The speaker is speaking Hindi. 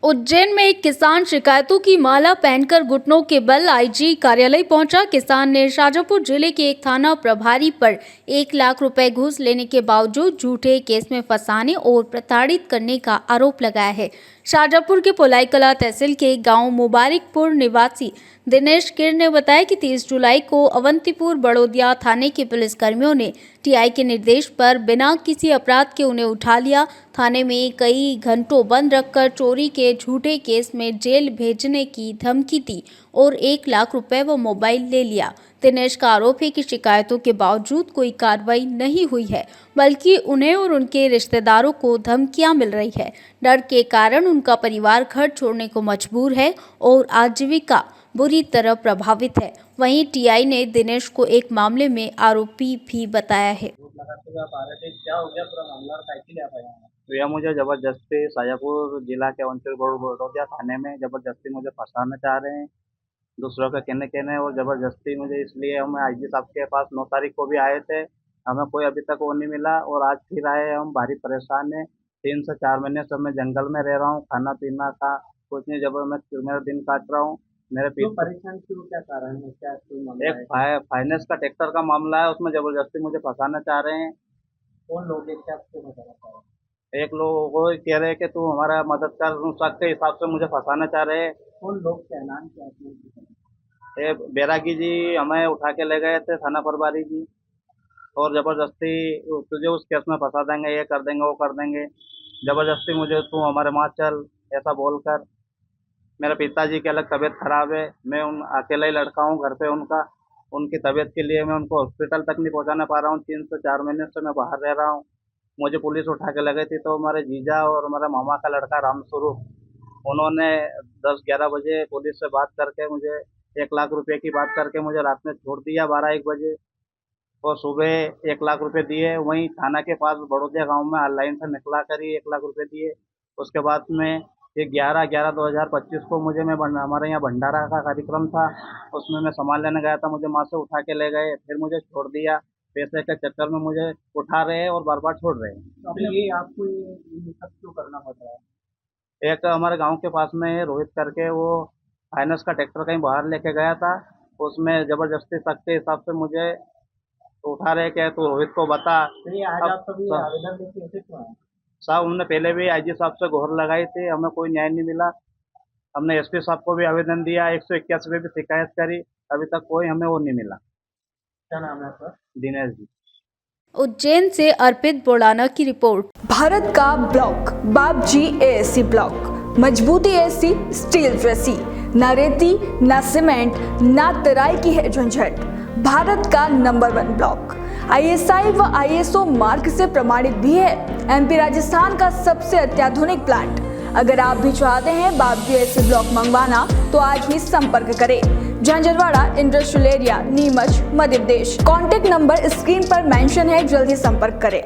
उज्जैन में एक किसान शिकायतों की माला पहनकर घुटनों के बल आईजी कार्यालय पहुंचा। किसान ने शाजापुर जिले के एक थाना प्रभारी पर 1 लाख रुपए घूस लेने के बावजूद झूठे केस में फंसाने और प्रताड़ित करने का आरोप लगाया है। शाजापुर के पोलाईकला तहसील के गांव मुबारकपुर निवासी दिनेश किर ने बताया कि 30 जुलाई को अवंतीपुर बड़ौदिया थाने के पुलिसकर्मियों ने टीआई के निर्देश पर बिना किसी अपराध के उन्हें उठा लिया। थाने में कई घंटों बंद रखकर चोरी के झूठे केस में जेल भेजने की धमकी दी और 1 लाख रुपए व मोबाइल ले लिया। दिनेश का आरोप है कि शिकायतों के बावजूद कोई कार्रवाई नहीं हुई है, बल्कि उन्हें और उनके रिश्तेदारों को धमकियां मिल रही है। डर के कारण उनका परिवार घर छोड़ने को मजबूर है और आजीविका बुरी तरह प्रभावित है। वहीं टीआई ने दिनेश को एक मामले में आरोपी भी बताया है। क्या हो गया पूरा मामला और काय के लिए आप आए हैं? तो यह मुझे जबरदस्ती शाजापुर जिला के अवंतीपुर बड़ौदिया थाने में जबरदस्ती मुझे फंसाना चाह रहे हैं। दूसरों का कहने और जबरदस्ती मुझे, इसलिए हम आईजी साहब के पास 9 तारीख को भी आए थे। हमें कोई अभी तक वो नहीं मिला और आज फिर आए। हम भारी परेशान हैं। 3 से 4 महीने से मैं जंगल में रह रहा हूँ। खाना पीना का कुछ नहीं, मैं मेरा दिन काट रहा हूँ। मेरे पीछे परेशान क्यों, क्या कारण है, क्या कोई मामला है? एक फाइनेंस का ट्रैक्टर का मामला है, उसमें जबरदस्ती मुझे फंसाना चाह रहे हैं। कौन लोग हैं, क्या आपको बताना चाह रहे हैं? एक लोग वो कह रहे हैं कि तू हमारा मदद कर, शक के हिसाब से मुझे फंसाना चाह रहे हैं। कौन लोग, क्या नाम क्या है? ये बैरागी जी हमें उठा के ले गए थे, थाना प्रभारी जी, और जबरदस्ती तुझे उस केस में फंसा देंगे, ये कर देंगे, वो कर देंगे। जबरदस्ती मुझे तू हमारे माँ चल, ऐसा बोलकर। मेरे पिताजी की अलग तबीयत खराब है, मैं अकेला ही लड़का हूँ घर पे उनका। उनकी तबीयत के लिए मैं उनको हॉस्पिटल तक नहीं पहुँचाना पा रहा हूँ। 3 से 4 महीने से मैं बाहर रह रहा हूँ। मुझे पुलिस उठा के लगी थी, तो हमारे जीजा और हमारे मामा का लड़का रामस्वरूप, उन्होंने 10-11 बजे पुलिस से बात करके मुझे 1 लाख रुपए की बात करके मुझे रात में छोड़ दिया 12-1 बजे, और सुबह 1 लाख रुपए दिए। वहीं थाना के पास बड़ौदिया गांव में ऑनलाइन से निकला कर ही 1 लाख रुपए दिए। उसके बाद में ये 11/11/2025 को मुझे हमारे यहाँ भंडारा का कार्यक्रम था, उसमें मैं सामान लेने गया था। मुझे वहाँ से उठा के ले गए, फिर मुझे छोड़ दिया। पैसे के चक्कर में मुझे उठा रहे हैं और बार-बार छोड़ रहे हैं। तो ये आपको ये सब क्यों करना पड़ रहा है? एक हमारे गांव के पास में रोहित करके, वो फाइनेंस का ट्रैक्टर कहीं बाहर लेके गया था, उसमें जबरदस्ती शक के हिसाब से मुझे उठा रहे कि तू रोहित को बता। आज आप सभी आवेदन लेके ऐसे क्यों आए? साहब, हमने पहले भी आईजी साहब से गुहार लगाई थी, हमें कोई न्याय नहीं मिला। हमने एसपी साहब को भी आवेदन दिया, 181 पे भी शिकायत करी, अभी तक कोई हमें वो नहीं मिला। क्या नाम है आपका? दिनेश जी। उज्जैन से अर्पित बोड़ाना की रिपोर्ट। भारत का ब्लॉक बाबजी एएससी ब्लॉक, मजबूती ऐसी स्टील जैसी, न रेती न सीमेंट न तराई की है झंझट। भारत का नंबर 1 ब्लॉक ISI व ISO मार्क से प्रमाणित भी है। MP राजस्थान का सबसे अत्याधुनिक प्लांट। अगर आप भी चाहते हैं बाबजी एएससी ब्लॉक मंगवाना तो आज ही संपर्क करें। Jhanjharwada industrial area, Neemuch, Madhya Pradesh. Contact number screen पर मेंशन है, जल्दी संपर्क करें।